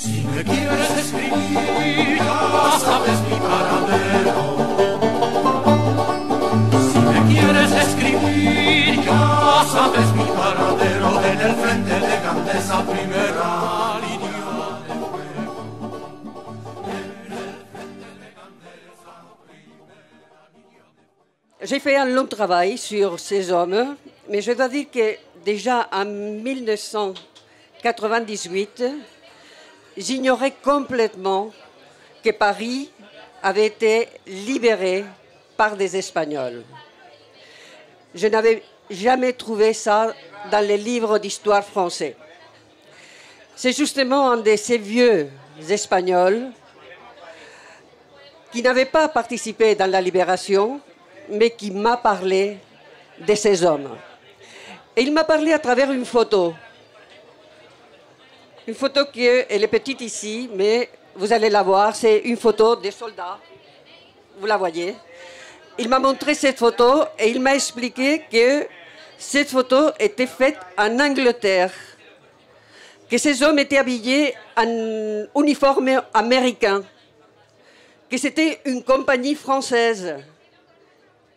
Si me quieres escribir, ya sabes mi paradero. Si me quieres escribir, ya sabes mi paradero. En el frente de Gandesa primera línea de fuego. En el frente de Gandesa primera línea de fuego. J'ai fait un long travail sur ces hommes, mais je dois dire que déjà en 1998, j'ignorais complètement que Paris avait été libéré par des Espagnols. Je n'avais jamais trouvé ça dans les livres d'histoire français. C'est justement un de ces vieux Espagnols qui n'avait pas participé dans la libération, mais qui m'a parlé de ces hommes. Et il m'a parlé à travers une photo. Une photo qui elle est petite ici, mais vous allez la voir. C'est une photo des soldats. Vous la voyez. Il m'a montré cette photo et il m'a expliqué que cette photo était faite en Angleterre. Que ces hommes étaient habillés en uniforme américain. Que c'était une compagnie française.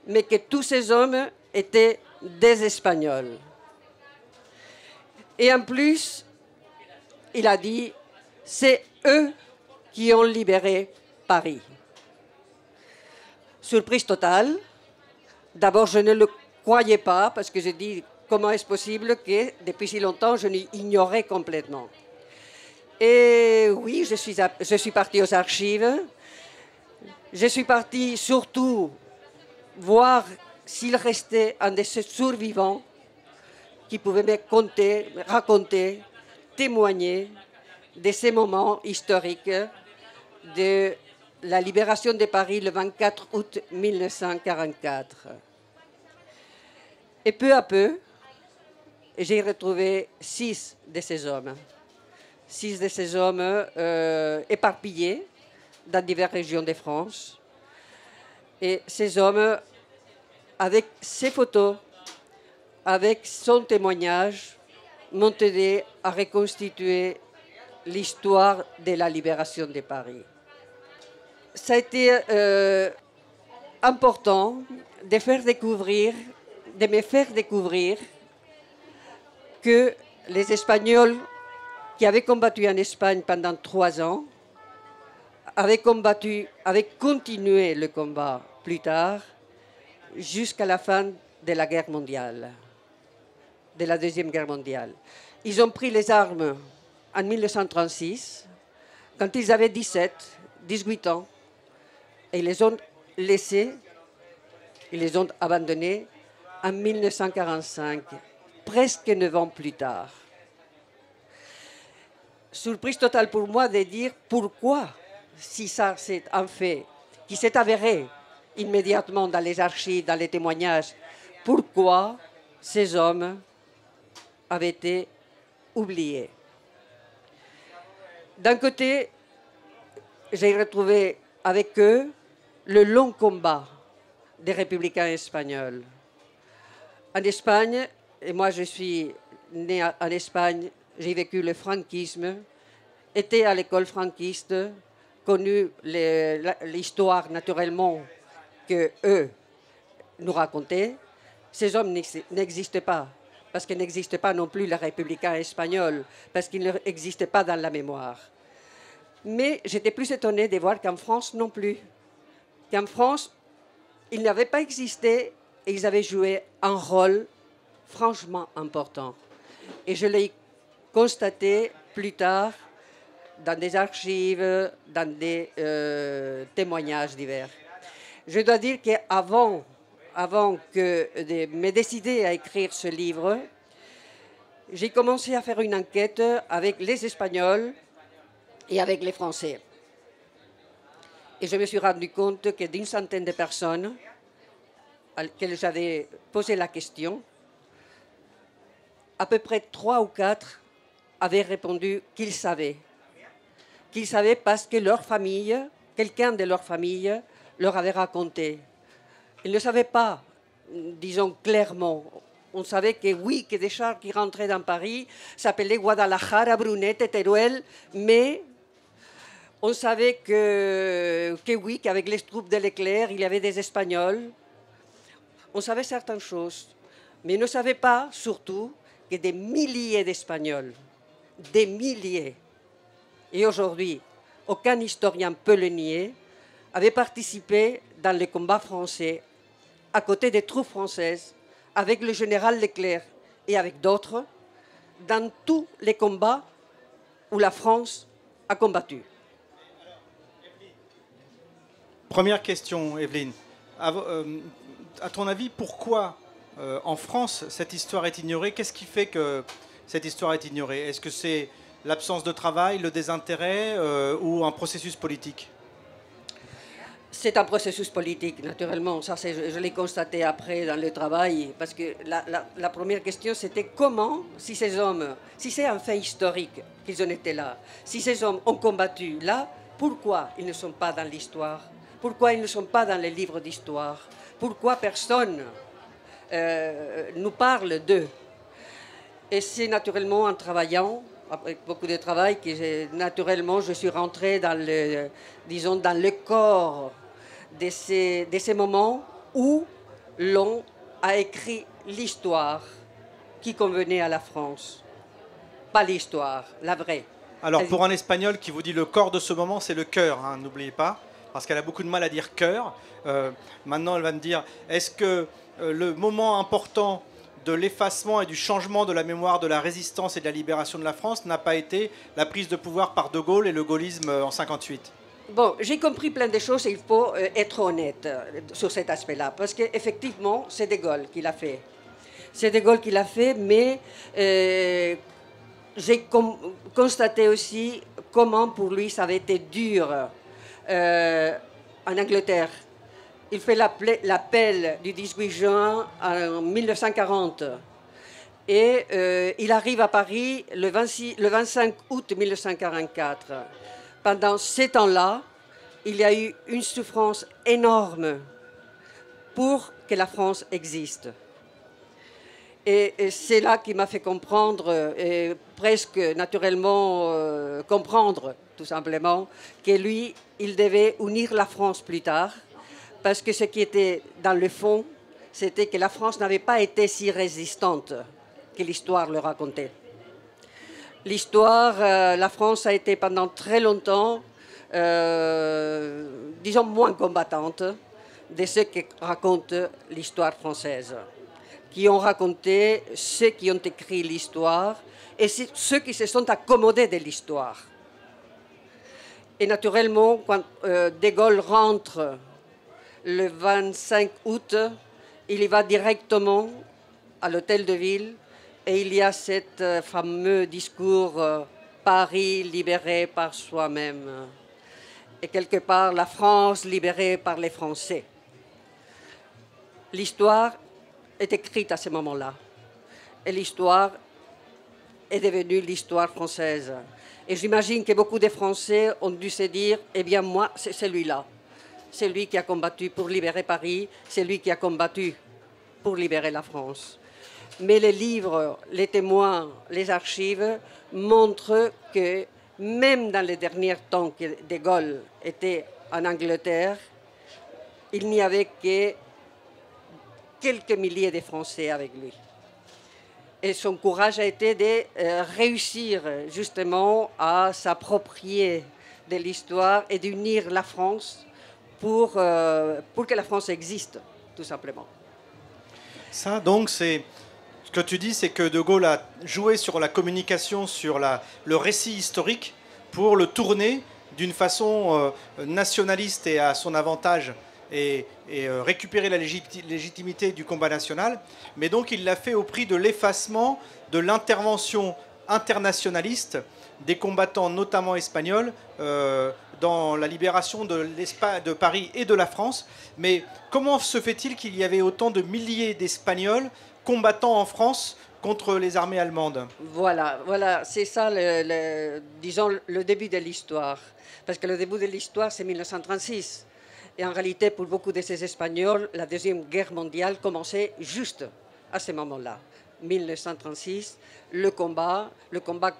Mais que tous ces hommes étaient des Espagnols. Et en plus, il a dit, c'est eux qui ont libéré Paris. Surprise totale. D'abord, je ne le croyais pas parce que je dis, comment est-ce possible que depuis si longtemps, je l'ignorais complètement. Et oui, je suis partie aux archives. Je suis partie surtout voir s'il restait un de ces survivants qui pouvait me conter, me raconter, témoigner de ces moments historiques de la libération de Paris le 24 août 1944. Et peu à peu, j'ai retrouvé 6 de ces hommes. 6 de ces hommes éparpillés dans diverses régions de France. Et ces hommes, avec ses photos, avec son témoignage, m'ont aidé à reconstituer l'histoire de la libération de Paris. Ça a été important de me faire découvrir que les Espagnols qui avaient combattu en Espagne pendant 3 ans avaient continué le combat plus tard jusqu'à la fin de la guerre mondiale, de la Deuxième Guerre mondiale. Ils ont pris les armes en 1936, quand ils avaient 18 ans, et ils les ont laissés, ils les ont abandonnés en 1945, presque 9 ans plus tard. Surprise totale pour moi de dire pourquoi, si ça c'est un fait qui s'est avéré immédiatement dans les archives, dans les témoignages, pourquoi ces hommes avaient été oubliés. D'un côté, j'ai retrouvé avec eux le long combat des républicains espagnols. En Espagne, et moi je suis née en Espagne, j'ai vécu le franquisme, été à l'école franquiste, connu l'histoire naturellement que eux nous racontaient. Ces hommes n'existaient pas, parce qu'il n'existait pas non plus les républicains espagnols, parce qu'ils n'existaient pas dans la mémoire. Mais j'étais plus étonnée de voir qu'en France non plus. Qu'en France, ils n'avaient pas existé et ils avaient joué un rôle franchement important. Et je l'ai constaté plus tard dans des archives, dans des témoignages divers. Je dois dire qu'avant de me décider à écrire ce livre, j'ai commencé à faire une enquête avec les Espagnols et avec les Français. Et je me suis rendu compte que d'une centaine de personnes à laquelle j'avais posé la question, à peu près 3 ou 4 avaient répondu qu'ils savaient. Qu'ils savaient parce que leur famille, quelqu'un de leur famille, leur avait raconté. Ils ne savaient pas, disons clairement. On savait que oui, que des chars qui rentraient dans Paris s'appelaient Guadalajara, Brunete, Teruel, mais On savait que oui, qu'avec les troupes de l'Éclair, il y avait des Espagnols. On savait certaines choses, mais on ne savait pas, surtout, que des milliers d'Espagnols, des milliers, et aujourd'hui, aucun historien peut le nier, avaient participé dans les combats français, à côté des troupes françaises, avec le général Leclerc et avec d'autres, dans tous les combats où la France a combattu. Première question, Evelyne. À ton avis, pourquoi en France cette histoire est ignorée? Qu'est-ce qui fait que cette histoire est ignorée? Est-ce que c'est l'absence de travail, le désintérêt ou un processus politique? C'est un processus politique, naturellement. Ça, je l'ai constaté après dans le travail, parce que la première question, c'était comment, si ces hommes, si c'est un fait historique qu'ils en étaient là, si ces hommes ont combattu là, pourquoi ils ne sont pas dans l'histoire? Pourquoi ils ne sont pas dans les livres d'histoire? Pourquoi personne nous parle d'eux? Et c'est naturellement en travaillant, avec beaucoup de travail, que naturellement je suis rentrée dans le, disons, dans le corps de ces moments où l'on a écrit l'histoire qui convenait à la France. Pas l'histoire, la vraie. Alors pour un Espagnol qui vous dit le corps de ce moment, c'est le cœur, hein, n'oubliez pas, parce qu'elle a beaucoup de mal à dire cœur. Maintenant, elle va me dire, est-ce que le moment important de l'effacement et du changement de la mémoire de la résistance et de la libération de la France n'a pas été la prise de pouvoir par De Gaulle et le gaullisme en 1958? Bon, j'ai compris plein de choses et il faut être honnête sur cet aspect-là, parce qu'effectivement, c'est De Gaulle qui l'a fait. C'est De Gaulle qui l'a fait, mais j'ai constaté aussi comment pour lui ça avait été dur en Angleterre. Il fait l'appel du 18 juin en 1940 et il arrive à Paris le 25 août 1944. Pendant ces temps-là, il y a eu une souffrance énorme pour que la France existe. Et c'est là qui m'a fait comprendre, et presque naturellement comprendre tout simplement, que lui, il devait unir la France plus tard, parce que ce qui était dans le fond, c'était que la France n'avait pas été si résistante que l'histoire le racontait. L'histoire, la France a été pendant très longtemps, disons, moins combattante de ce que raconte l'histoire française, qui ont raconté ceux qui ont écrit l'histoire et ceux qui se sont accommodés de l'histoire. Et naturellement, quand De Gaulle rentre le 25 août, il y va directement à l'hôtel de ville et il y a cet fameux discours Paris libéré par soi-même et quelque part la France libérée par les Français. L'histoire est écrite à ce moment-là et l'histoire est devenue l'histoire française. Et j'imagine que beaucoup de Français ont dû se dire, eh bien moi, c'est celui-là. C'est lui qui a combattu pour libérer Paris, c'est lui qui a combattu pour libérer la France. Mais les livres, les témoins, les archives montrent que même dans les derniers temps que De Gaulle était en Angleterre, il n'y avait que quelques milliers de Français avec lui. Et son courage a été de réussir justement à s'approprier de l'histoire et d'unir la France pour que la France existe, tout simplement. Ça, donc, c'est ce que tu dis, c'est que De Gaulle a joué sur la communication, sur le récit historique pour le tourner d'une façon nationaliste et à son avantage et récupérer la légitimité du combat national. Mais donc, il l'a fait au prix de l'effacement de l'intervention internationaliste des combattants, notamment espagnols, dans la libération de Paris et de la France. Mais comment se fait-il qu'il y avait autant de milliers d'Espagnols combattant en France contre les armées allemandes? Voilà, c'est ça, disons, le début de l'histoire. Parce que le début de l'histoire, c'est 1936. Et en réalité, pour beaucoup de ces Espagnols, la Deuxième Guerre mondiale commençait juste à ce moment-là. 1936, le combat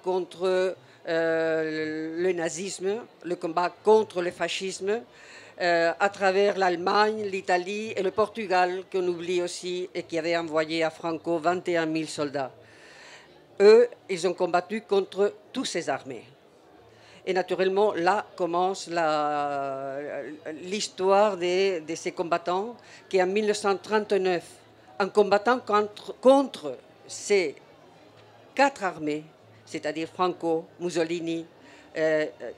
contre le nazisme, le combat contre le fascisme, à travers l'Allemagne, l'Italie et le Portugal, qu'on oublie aussi, et qui avait envoyé à Franco 21 000 soldats. Eux, ils ont combattu contre toutes ces armées. Et naturellement, là commence l'histoire de ces combattants qui, en 1939, en combattant contre ces 4 armées, c'est-à-dire Franco, Mussolini,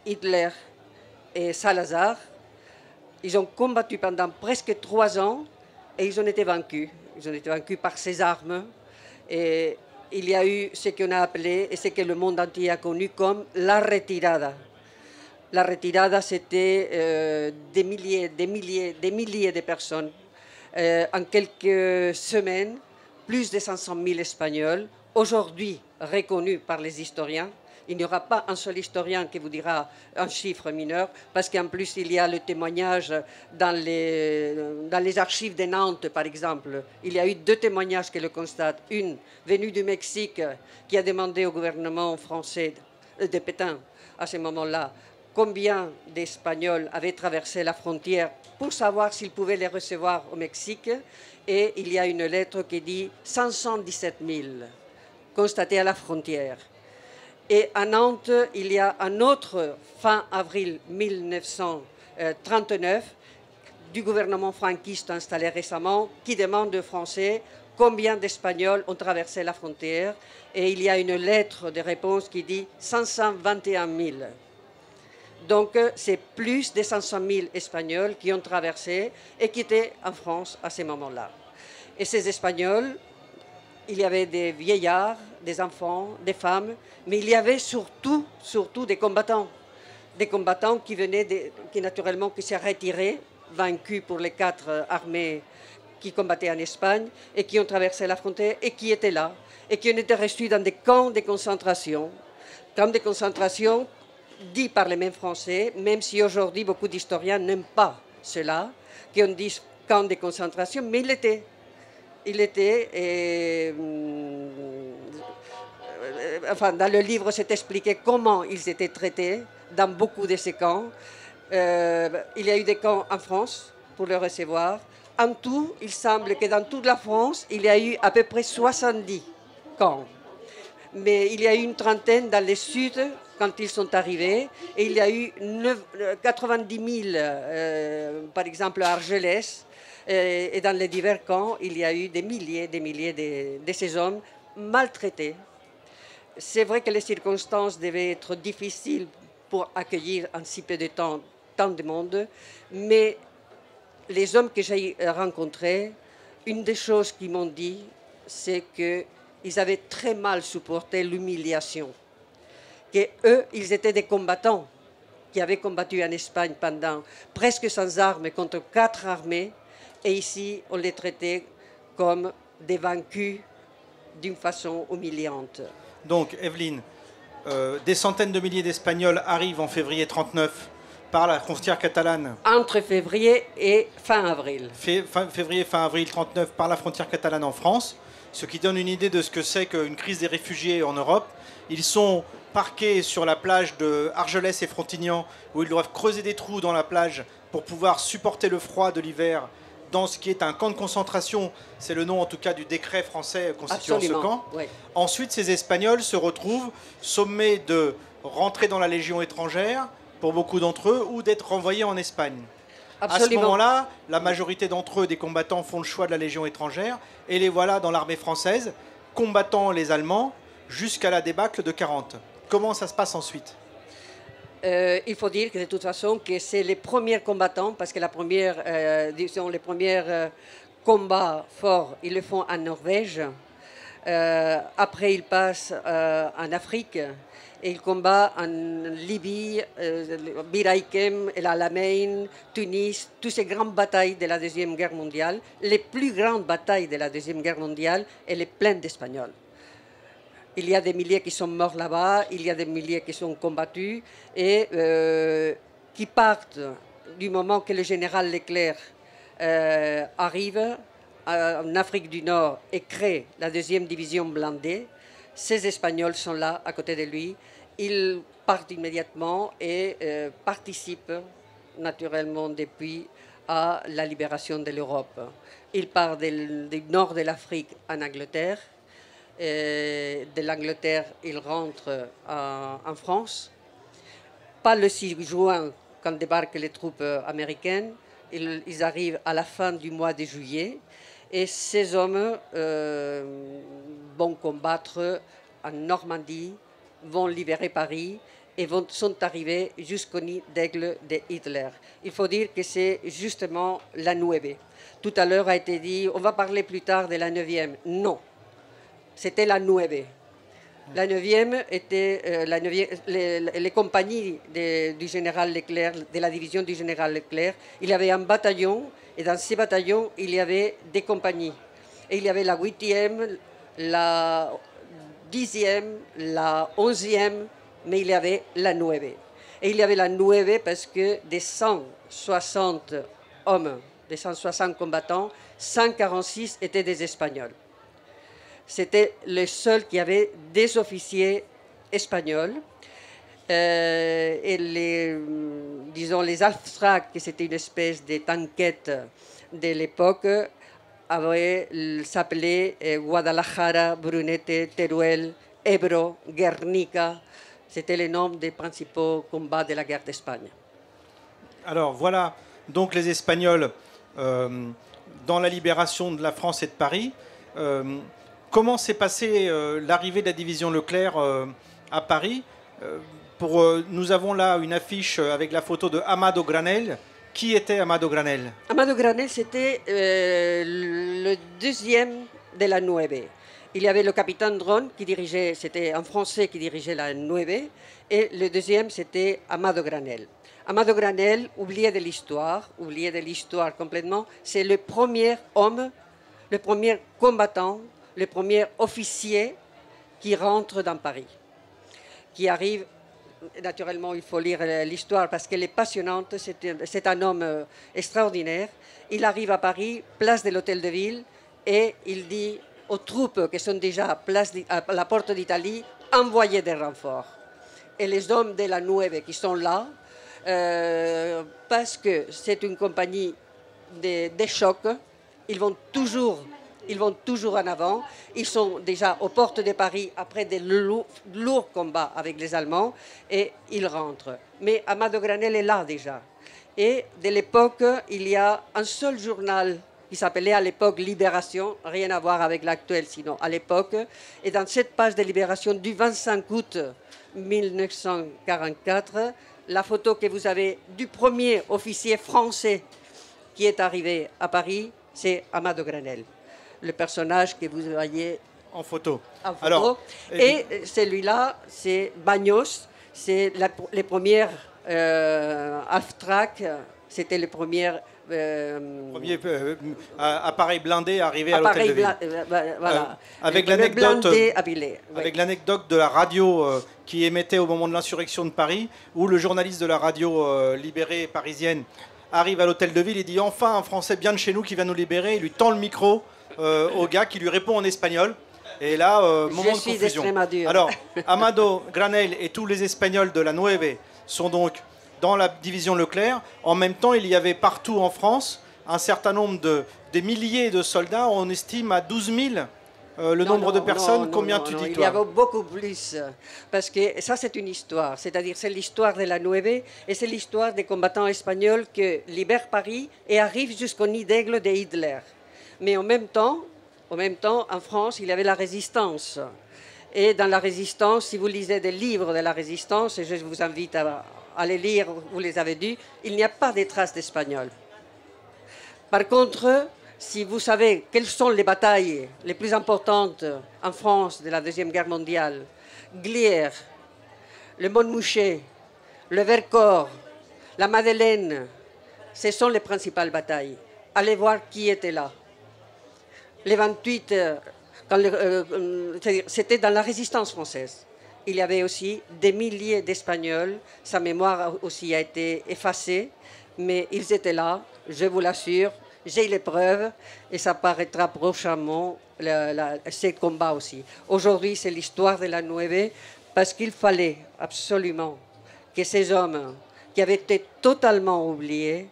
Hitler et Salazar, ils ont combattu pendant presque 3 ans et ils ont été vaincus. Ils ont été vaincus par ces armes. Et il y a eu ce qu'on a appelé, et ce que le monde entier a connu comme la retirada. La retirada, c'était des milliers de personnes. En quelques semaines, plus de 500 000 Espagnols, aujourd'hui reconnus par les historiens. Il n'y aura pas un seul historien qui vous dira un chiffre mineur, parce qu'en plus, il y a le témoignage dans les archives de Nantes, par exemple. Il y a eu 2 témoignages qui le constatent. Une venue du Mexique qui a demandé au gouvernement français de Pétain, à ce moment-là, combien d'Espagnols avaient traversé la frontière pour savoir s'ils pouvaient les recevoir au Mexique. Et il y a une lettre qui dit 517 000 constatés à la frontière. Et à Nantes, il y a un autre, fin avril 1939, du gouvernement franquiste installé récemment, qui demande aux Français combien d'Espagnols ont traversé la frontière. Et il y a une lettre de réponse qui dit 521 000. Donc, c'est plus de 500 000 Espagnols qui ont traversé et qui étaient en France à ce moment-là. Et ces Espagnols, il y avait des vieillards, des enfants, des femmes, mais il y avait surtout des combattants qui venaient, qui naturellement qui s'est retirés, vaincus pour les 4 armées qui combattaient en Espagne et qui ont traversé la frontière et qui étaient là et qui ont été reçus dans des camps de concentration dits par les mêmes Français, même si aujourd'hui beaucoup d'historiens n'aiment pas cela, qui ont dit camps de concentration, mais il était. Et, enfin, dans le livre, c'est expliqué comment ils étaient traités dans beaucoup de ces camps. Il y a eu des camps en France pour les recevoir. En tout, il semble que dans toute la France, il y a eu à peu près 70 camps. Mais il y a eu une trentaine dans le sud quand ils sont arrivés. Et il y a eu 90 000, par exemple, à Argelès. Et dans les divers camps, il y a eu des milliers de ces hommes maltraités. C'est vrai que les circonstances devaient être difficiles pour accueillir en si peu de temps tant de monde, mais les hommes que j'ai rencontrés, une des choses qu'ils m'ont dit, c'est qu'ils avaient très mal supporté l'humiliation, qu'eux, ils étaient des combattants qui avaient combattu en Espagne pendant presque sans armes contre 4 armées, et ici, on les traitait comme des vaincus d'une façon humiliante. Donc, Evelyne, des centaines de milliers d'Espagnols arrivent en février 1939 par la frontière catalane. Entre février et fin avril. Février, fin avril 1939 par la frontière catalane en France, ce qui donne une idée de ce que c'est qu'une crise des réfugiés en Europe. Ils sont parqués sur la plage de Argelès et Frontignan, où ils doivent creuser des trous dans la plage pour pouvoir supporter le froid de l'hiver dans ce qui est un camp de concentration. C'est le nom en tout cas du décret français constituant ce camp. Oui. Ensuite, ces Espagnols se retrouvent sommés de rentrer dans la Légion étrangère, pour beaucoup d'entre eux, ou d'être renvoyés en Espagne. Absolument. À ce moment-là, la majorité d'entre eux, des combattants, font le choix de la Légion étrangère, et les voilà dans l'armée française, combattant les Allemands, jusqu'à la débâcle de 40. Comment ça se passe ensuite ? Il faut dire que de toute façon, que c'est les premiers combattants, parce que les premiers combats forts, ils le font en Norvège. Après, ils passent en Afrique et ils combattent en Libye, Bir Hakeim, El Alamein, Tunis, toutes ces grandes batailles de la Deuxième Guerre mondiale. Les plus grandes batailles de la Deuxième Guerre mondiale, elle est pleine d'Espagnols. Il y a des milliers qui sont morts là-bas, il y a des milliers qui sont combattus et qui partent du moment que le général Leclerc arrive en Afrique du Nord et crée la 2e division blindée. Ces Espagnols sont là, à côté de lui. Ils partent immédiatement et participent naturellement depuis à la libération de l'Europe. Ils partent du nord de l'Afrique en Angleterre. De l'Angleterre, ils rentrent en France. Pas le 6 juin, quand débarquent les troupes américaines. Ils arrivent à la fin du mois de juillet. Et ces hommes vont combattre en Normandie, vont libérer Paris et sont arrivés jusqu'au nid d'aigle de Hitler. Il faut dire que c'est justement la 9e. Tout à l'heure a été dit, on va parler plus tard de la 9e. Non, c'était la 9e. La 9e était les compagnies du général Leclerc, de la division du général Leclerc. Il y avait un bataillon, et dans ces bataillons, il y avait des compagnies. Et il y avait la 8e, la 10e, la 11e, mais il y avait la 9e. Et il y avait la 9e parce que des 160 hommes, des 160 combattants, 146 étaient des Espagnols. C'était le seul qui avait des officiers espagnols. Et disons, les Alftrac, qui c'était une espèce de tanquette de l'époque, s'appelaient Guadalajara, Brunete, Teruel, Ebro, Guernica. C'était les noms des principaux combats de la guerre d'Espagne. Alors voilà, donc les Espagnols dans la libération de la France et de Paris. Comment s'est passée l'arrivée de la division Leclerc à Paris nous avons là une affiche avec la photo de Amado Granell. Qui était Amado Granell? Amado Granell, c'était le deuxième de la 9e. Il y avait le capitaine Dron qui dirigeait, c'était un Français qui dirigeait la 9e, et le deuxième, c'était Amado Granell. Amado Granell, oublié de l'histoire complètement, c'est le premier homme, le premier combattant, le premier officier qui rentre dans Paris, qui arrive. Naturellement, il faut lire l'histoire parce qu'elle est passionnante. C'est un homme extraordinaire. Il arrive à Paris, place de l'Hôtel de Ville, et il dit aux troupes qui sont déjà à la porte d'Italie, envoyez des renforts. Et les hommes de la 9e qui sont là, parce que c'est une compagnie de choc, ils vont toujours en avant. Ils sont déjà aux portes de Paris après des lourds combats avec les Allemands et ils rentrent. Mais Amado Granell est là déjà. Et de l'époque, il y a un seul journal qui s'appelait à l'époque Libération, rien à voir avec l'actuel, sinon à l'époque. Et dans cette page de Libération du 25 août 1944, la photo que vous avez du premier officier français qui est arrivé à Paris, c'est Amado Granell. Le personnage que vous voyez en photo. Alors, et celui-là, c'est Bagnos, c'est les premières Alftrac, c'était les premières... appareil blindé arrivé à l'Hôtel de Ville. Voilà. Avec l'anecdote de la radio qui émettait au moment de l'insurrection de Paris, où le journaliste de la radio libérée parisienne arrive à l'Hôtel de Ville et dit enfin un Français bien de chez nous qui vient nous libérer. Il lui tend le micro au gars qui lui répond en espagnol. Et là, moment de confusion. Alors, Amado Granell et tous les Espagnols de la 9e sont donc dans la division Leclerc. En même temps, il y avait partout en France un certain nombre des milliers de soldats. On estime à 12 000 le nombre de personnes. Combien tu dis, toi? Il y avait beaucoup plus. Parce que ça, c'est une histoire. C'est-à-dire, c'est l'histoire de la 9e et c'est l'histoire des combattants espagnols qui libèrent Paris et arrivent jusqu'au nid d'aigle de Hitler. Mais en même temps, en France, il y avait la résistance. Et dans la résistance, si vous lisez des livres de la résistance, et je vous invite à les lire, vous les avez lus, il n'y a pas de traces d'Espagnols. Par contre, si vous savez quelles sont les batailles les plus importantes en France de la Deuxième Guerre mondiale, Glières, le Montmouchet, le Vercors, la Madeleine, ce sont les principales batailles. Allez voir qui était là. Les 28, c'était dans la résistance française. Il y avait aussi des milliers d'Espagnols. Sa mémoire aussi a été effacée, mais ils étaient là, je vous l'assure. J'ai les preuves et ça paraîtra prochainement, ces combats aussi. Aujourd'hui, c'est l'histoire de la 9e parce qu'il fallait absolument que ces hommes qui avaient été totalement oubliés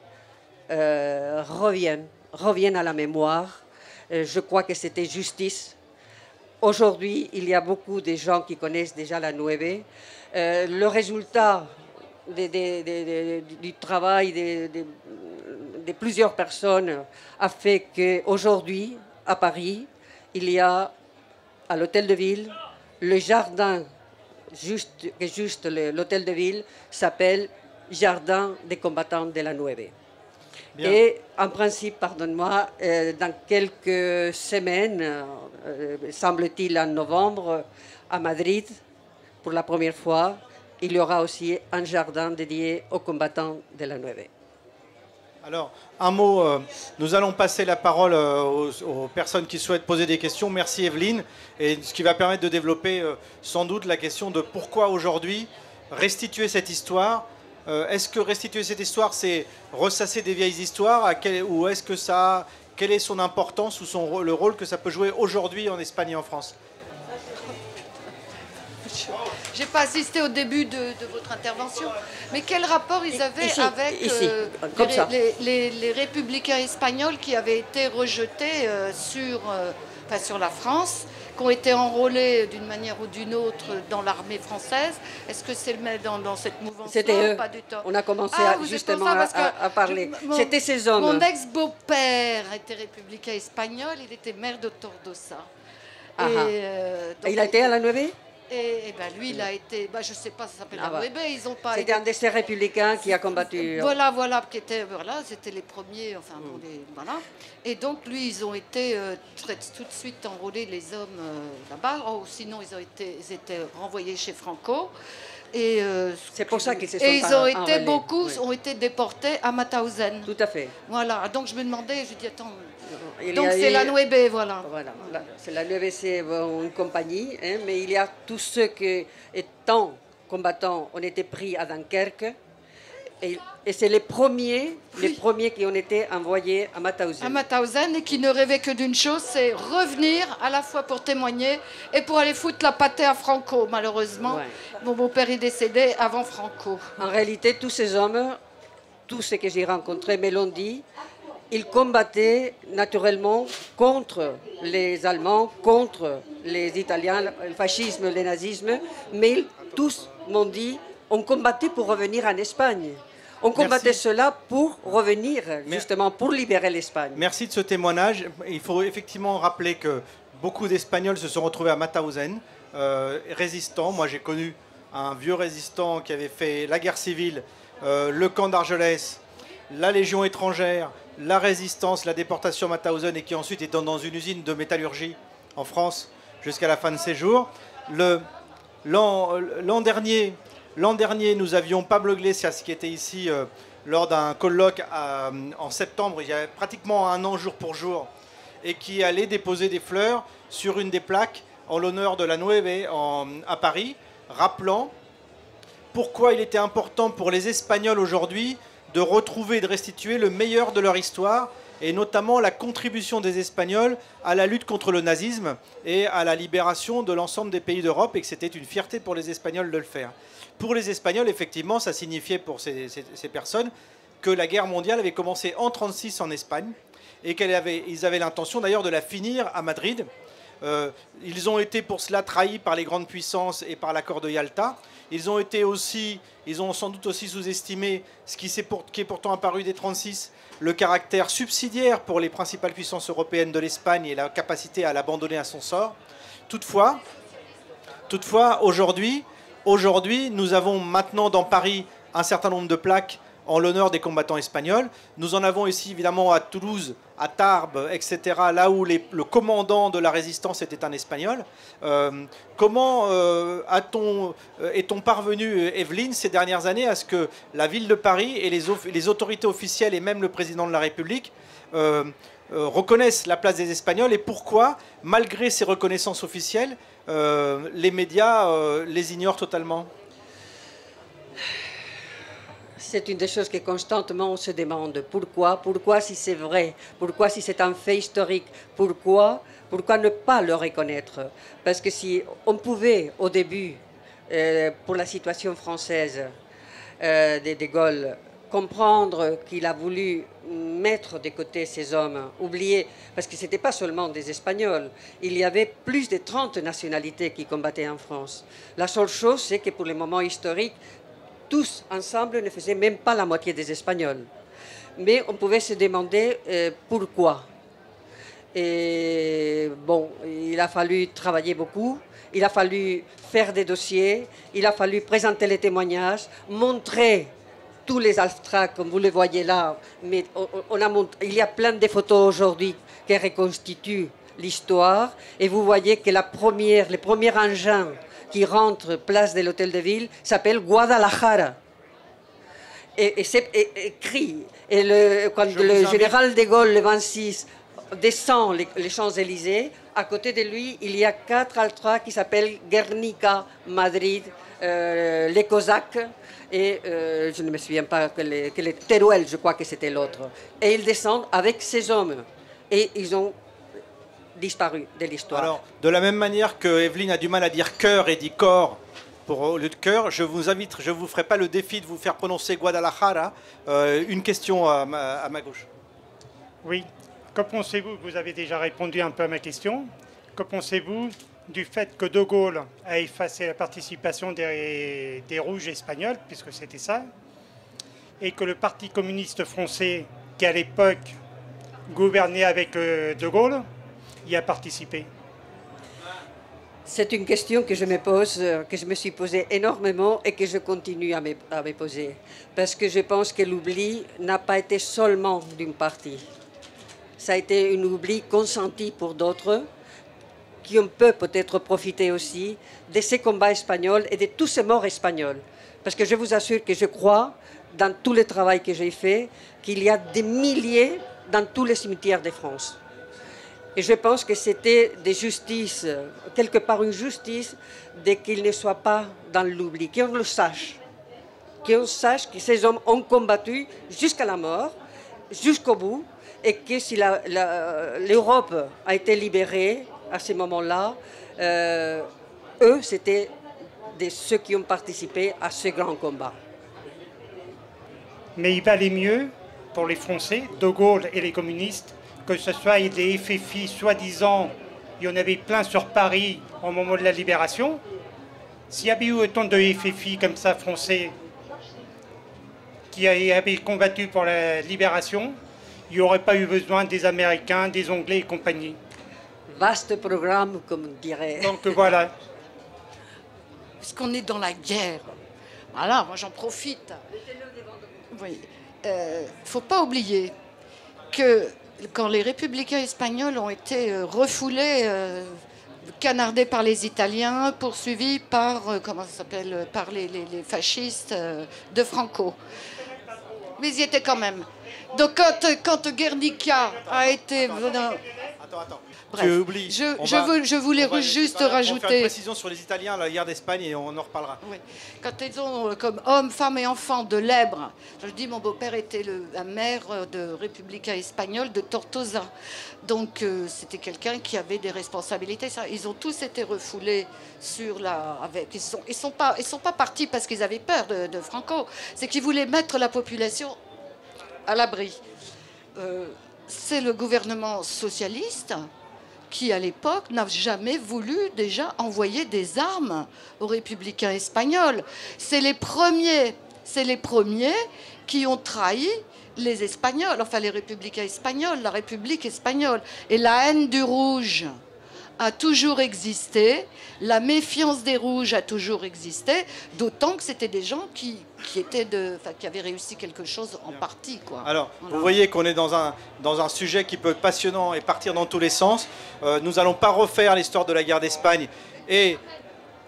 reviennent à la mémoire. Je crois que c'était justice. Aujourd'hui, il y a beaucoup de gens qui connaissent déjà la Nueve. Le résultat du travail de plusieurs personnes a fait qu'aujourd'hui, à Paris, il y a à l'hôtel de ville, le jardin, juste l'hôtel de ville s'appelle Jardin des combattants de la Nueve. Bien. Et en principe, pardonne-moi, dans quelques semaines, semble-t-il en novembre, à Madrid, pour la première fois, il y aura aussi un jardin dédié aux combattants de la Nueve. Alors, un mot, nous allons passer la parole aux personnes qui souhaitent poser des questions. Merci Evelyne, et ce qui va permettre de développer sans doute la question de pourquoi aujourd'hui restituer cette histoire. Est-ce que restituer cette histoire, c'est ressasser des vieilles histoires ou est-ce que ça, quelle est son importance ou le rôle que ça peut jouer aujourd'hui en Espagne et en France? Je n'ai pas assisté au début de votre intervention, mais quel rapport ils avaient avec les républicains espagnols qui avaient été rejetés sur la France, qui ont été enrôlés d'une manière ou d'une autre dans l'armée française? Est-ce que c'est dans cette mouvance? C'était eux. Pas du tout. On a commencé justement à parler. C'était ces hommes. Mon ex-beau-père était républicain espagnol, il était maire de Tortosa. Il a été à la Nueve? Et ben lui, il a été, je ne sais pas, ça s'appelle la Nueve, ils ont pas. C'était un de ces républicains qui a combattu. C'était les premiers, voilà. Et donc lui, ils ont été tout de suite enrôlés, les hommes là-bas. Sinon, ils étaient renvoyés chez Franco. C'est pour ça qu'ils se sont beaucoup ont été déportés à Mauthausen. Tout à fait. Voilà. Donc je me demandais, je dis attends. Donc c'est la Nueve, voilà. C'est la Nueve, c'est une compagnie, mais il y a tous ceux qui, étant combattants, ont été pris à Dunkerque. Et c'est les premiers qui ont été envoyés à Mauthausen. À Mauthausen, et qui ne rêvaient que d'une chose, c'est revenir à la fois pour témoigner et pour aller foutre la pâtée à Franco, malheureusement. Ouais. Mon beau-père est décédé avant Franco. En réalité, tous ces hommes, tous ceux que j'ai rencontrés me l'ont dit, ils combattaient naturellement contre les Allemands, contre les Italiens, le fascisme, le nazisme, mais tous m'ont dit, on combattait pour revenir en Espagne. On combattait cela pour revenir, justement, pour libérer l'Espagne. Merci de ce témoignage. Il faut effectivement rappeler que beaucoup d'Espagnols se sont retrouvés à Mauthausen, résistants. Moi, j'ai connu un vieux résistant qui avait fait la guerre civile, le camp d'Argelès, la Légion étrangère, la résistance, la déportation à Mauthausen, et qui ensuite est dans une usine de métallurgie en France jusqu'à la fin de ses jours. L'an dernier, nous avions Pablo Iglesias qui était ici lors d'un colloque en septembre, il y a pratiquement un an jour pour jour, et qui allait déposer des fleurs sur une des plaques en l'honneur de la Nueve à Paris, rappelant pourquoi il était important pour les Espagnols aujourd'hui de retrouver et de restituer le meilleur de leur histoire, et notamment la contribution des Espagnols à la lutte contre le nazisme et à la libération de l'ensemble des pays d'Europe, et que c'était une fierté pour les Espagnols de le faire. Pour les Espagnols, effectivement, ça signifiait pour ces personnes que la guerre mondiale avait commencé en 1936 en Espagne, et qu'ils avaient l'intention d'ailleurs de la finir à Madrid. Ils ont été pour cela trahis par les grandes puissances et par l'accord de Yalta. Ils ont sans doute aussi sous-estimé ce qui est pourtant apparu dès 1936, le caractère subsidiaire pour les principales puissances européennes de l'Espagne et la capacité à l'abandonner à son sort. Toutefois, aujourd'hui, nous avons maintenant dans Paris un certain nombre de plaques en l'honneur des combattants espagnols. Nous en avons ici évidemment à Toulouse, à Tarbes, etc., là où le commandant de la résistance était un Espagnol. Comment est-on parvenu, Evelyne, ces dernières années, à ce que la ville de Paris et les autorités officielles et même le président de la République reconnaissent la place des Espagnols, et pourquoi, malgré ces reconnaissances officielles, les médias les ignorent totalement? C'est une des choses que constamment on se demande. Pourquoi si c'est vrai? Pourquoi si c'est un fait historique? Pourquoi ne pas le reconnaître? Parce que si on pouvait au début pour la situation française de Gaulle, comprendre qu'il a voulu mettre de côté ces hommes, oublier, parce que ce n'était pas seulement des Espagnols, il y avait plus de 30 nationalités qui combattaient en France. La seule chose, c'est que pour le moment historique, tous ensemble ne faisaient même pas la moitié des Espagnols. Mais on pouvait se demander pourquoi. Et bon, il a fallu travailler beaucoup, il a fallu faire des dossiers, il a fallu présenter les témoignages, montrer tous les altracks, comme vous le voyez là, mais il y a plein de photos aujourd'hui qui reconstituent l'histoire, et vous voyez que le premier engin qui rentre place de l'Hôtel de Ville s'appelle Guadalajara. Et c'est écrit. Et quand le général de Gaulle, le 26, descend les Champs-Élysées, à côté de lui, il y a 4 altracks qui s'appellent Guernica, Madrid, les Cosaques, et je ne me souviens pas que les Teruel, je crois que c'était l'autre. Et ils descendent avec ces hommes. Et ils ont disparu de l'histoire. Alors, de la même manière que Evelyne a du mal à dire cœur et dit corps au lieu de cœur, je vous invite, je ne vous ferai pas le défi de vous faire prononcer Guadalajara. Une question à ma gauche. Oui. Que pensez-vous, vous avez déjà répondu un peu à ma question, que pensez-vous du fait que De Gaulle a effacé la participation des Rouges espagnols, puisque c'était ça, et que le Parti communiste français, qui à l'époque gouvernait avec De Gaulle, y a participé? C'est une question que je me pose, que je me suis posée énormément et que je continue à me poser. Parce que je pense que l'oubli n'a pas été seulement d'une partie. Ça a été un oubli consenti pour d'autres qui ont peut-être profiter aussi de ces combats espagnols et de tous ces morts espagnols. Parce que je vous assure que je crois, dans tout le travail que j'ai fait, qu'il y a des milliers dans tous les cimetières de France. Et je pense que c'était des justices, quelque part une justice, de qu'ils ne soient pas dans l'oubli, qu'on le sache. Qu'on sache que ces hommes ont combattu jusqu'à la mort, jusqu'au bout, et que si l'Europe a été libérée à ce moment-là, eux, c'était ceux qui ont participé à ce grand combat. Mais il valait mieux pour les Français, De Gaulle et les communistes, que ce soit des FFI, soi-disant, il y en avait plein sur Paris au moment de la libération. S'il y avait eu autant de FFI comme ça, français, qui avaient combattu pour la libération, il n'y aurait pas eu besoin des Américains, des Anglais et compagnie. Vaste programme, comme on dirait. Donc voilà. Puisqu'on est dans la guerre, voilà, moi j'en profite. Oui. Faut pas oublier que quand les républicains espagnols ont été refoulés, canardés par les Italiens, poursuivis par, comment ça s'appelle, par les fascistes de Franco. Mais ils y étaient quand même. Donc quand Guernica a été... Attends. Bref, Tu oublies. Je voulais juste rajouter... On va faire une précision sur les Italiens, la guerre d'Espagne, et on en reparlera. Oui. Quand ils ont, comme hommes, femmes et enfants, de l'Èbre, je dis, mon beau-père était un maire de républicain espagnol de Tortosa. Donc, c'était quelqu'un qui avait des responsabilités. Ils ont tous été refoulés sur la... Ils sont pas partis parce qu'ils avaient peur de Franco. C'est qu'ils voulaient mettre la population à l'abri. C'est le gouvernement socialiste qui, à l'époque, n'a jamais voulu déjà envoyer des armes aux républicains espagnols. C'est les premiers qui ont trahi les Espagnols, enfin les républicains espagnols, la République espagnole. Et la haine du rouge a toujours existé, la méfiance des rouges a toujours existé, d'autant que c'était des gens qui avaient réussi quelque chose en partie, quoi. Alors, voilà. Vous voyez qu'on est dans un sujet qui peut être passionnant et partir dans tous les sens. Nous n'allons pas refaire l'histoire de la guerre d'Espagne, et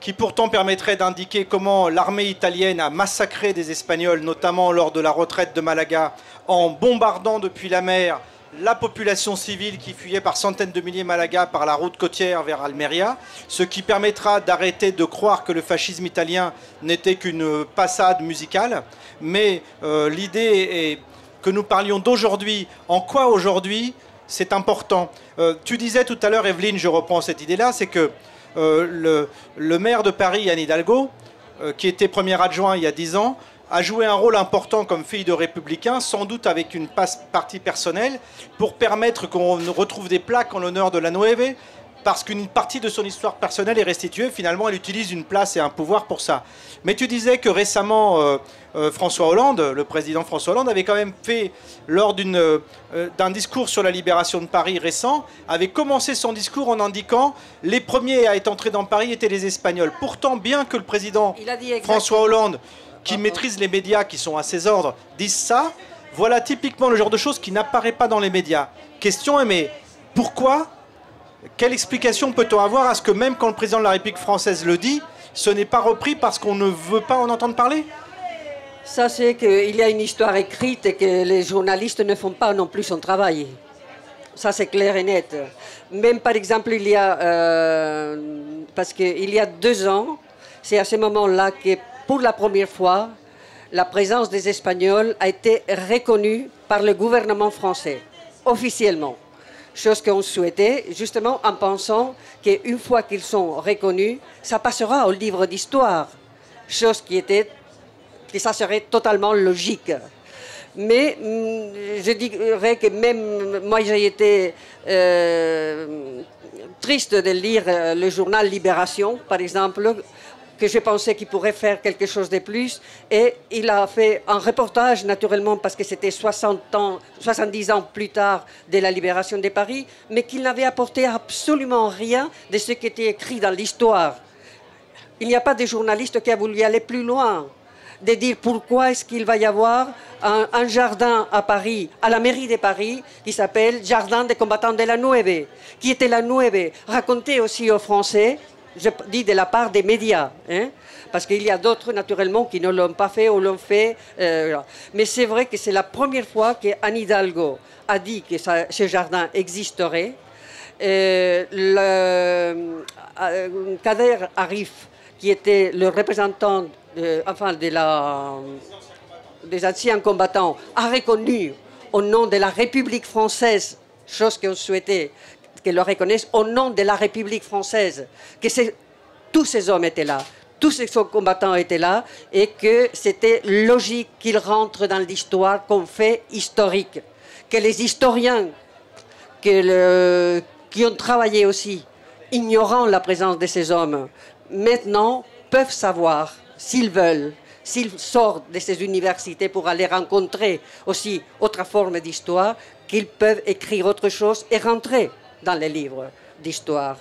qui pourtant permettrait d'indiquer comment l'armée italienne a massacré des Espagnols, notamment lors de la retraite de Malaga, en bombardant depuis la mer la population civile qui fuyait par centaines de milliers Malaga par la route côtière vers Almeria, ce qui permettra d'arrêter de croire que le fascisme italien n'était qu'une passade musicale. Mais l'idée est que nous parlions d'aujourd'hui. En quoi aujourd'hui c'est important? Tu disais tout à l'heure, Evelyne, je reprends cette idée-là, c'est que le maire de Paris, Anne Hidalgo, qui était premier adjoint il y a 10 ans, a joué un rôle important comme fille de républicain, sans doute avec une partie personnelle, pour permettre qu'on retrouve des plaques en l'honneur de la Nueve, parce qu'une partie de son histoire personnelle est restituée. Finalement, elle utilise une place et un pouvoir pour ça. Mais tu disais que récemment, François Hollande, le président François Hollande, avait quand même fait, lors d'un discours sur la libération de Paris récent, avait commencé son discours en indiquant « les premiers à être entrés dans Paris étaient les Espagnols ». Pourtant, bien que le président François Hollande, qui maîtrise les médias qui sont à ses ordres, dise ça, voilà typiquement le genre de choses qui n'apparaît pas dans les médias. Question est, mais pourquoi ? Quelle explication peut-on avoir à ce que même quand le président de la République française le dit, ce n'est pas repris parce qu'on ne veut pas en entendre parler? Ça, c'est qu'il y a une histoire écrite et que les journalistes ne font pas non plus son travail. Ça, c'est clair et net. Même, par exemple, il y a... parce qu'il y a 2 ans, c'est à ce moment-là que, pour la première fois, la présence des Espagnols a été reconnue par le gouvernement français, officiellement. Chose qu'on souhaitait, justement en pensant qu'une fois qu'ils sont reconnus, ça passera au livre d'histoire. Chose que ça serait totalement logique. Mais je dirais que même moi, j'ai été triste de lire le journal Libération, par exemple, que je pensais qu'il pourrait faire quelque chose de plus. Et il a fait un reportage, naturellement, parce que c'était 70 ans plus tard de la libération de Paris, mais qu'il n'avait apporté absolument rien de ce qui était écrit dans l'histoire. Il n'y a pas de journaliste qui a voulu aller plus loin, de dire pourquoi est-ce qu'il va y avoir un jardin à Paris, à la mairie de Paris, qui s'appelle Jardin des combattants de la Nueve. Qui était la Nueve? Raconté aussi aux Français, je dis de la part des médias, hein, parce qu'il y a d'autres, naturellement, qui ne l'ont pas fait ou l'ont fait. Mais c'est vrai que c'est la première fois qu'Anne Hidalgo a dit que ce jardin existerait. Kader Arif, qui était le représentant des anciens combattants, a reconnu au nom de la République française, chose qu'on souhaitait, qu'elle le reconnaisse au nom de la République française, que tous ces hommes étaient là, tous ces combattants étaient là, et que c'était logique qu'ils rentrent dans l'histoire comme fait historique. Que les historiens qui ont travaillé aussi, ignorant la présence de ces hommes, maintenant peuvent savoir, s'ils veulent, s'ils sortent de ces universités pour aller rencontrer aussi autre forme d'histoire, qu'ils peuvent écrire autre chose et rentrer dans les livres d'histoire.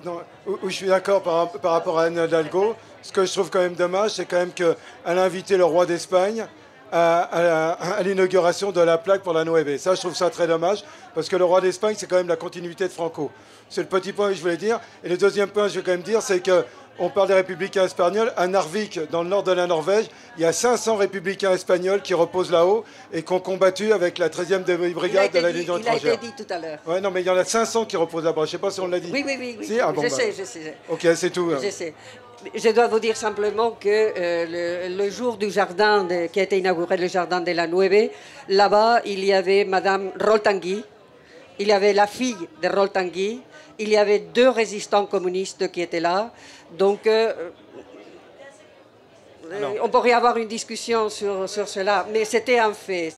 Non, où je suis d'accord par rapport à Anne Hidalgo. Ce que je trouve quand même dommage, c'est quand même qu'elle a invité le roi d'Espagne à l'inauguration de la plaque pour la Nueve. Ça, je trouve ça très dommage, parce que le roi d'Espagne, c'est quand même la continuité de Franco. C'est le petit point que je voulais dire. Et le deuxième point que je vais quand même dire, c'est que on parle des républicains espagnols. À Narvik, dans le nord de la Norvège, il y a 500 républicains espagnols qui reposent là-haut et qui ont combattu avec la 13e brigade de la Légion étrangère. Il a été dit tout à l'heure. Ouais, non, mais il y en a 500 qui reposent là-bas. Je ne sais pas si on l'a dit. Oui. Si ah, bon, je sais. Ok, c'est tout. Je sais. Je dois vous dire simplement que le jour du jardin qui a été inauguré, le jardin de la Nueve, là-bas, il y avait Madame Roltangui, il y avait la fille de Roltangui, il y avait 2 résistants communistes qui étaient là. Donc, on pourrait avoir une discussion sur cela, mais c'était un fait.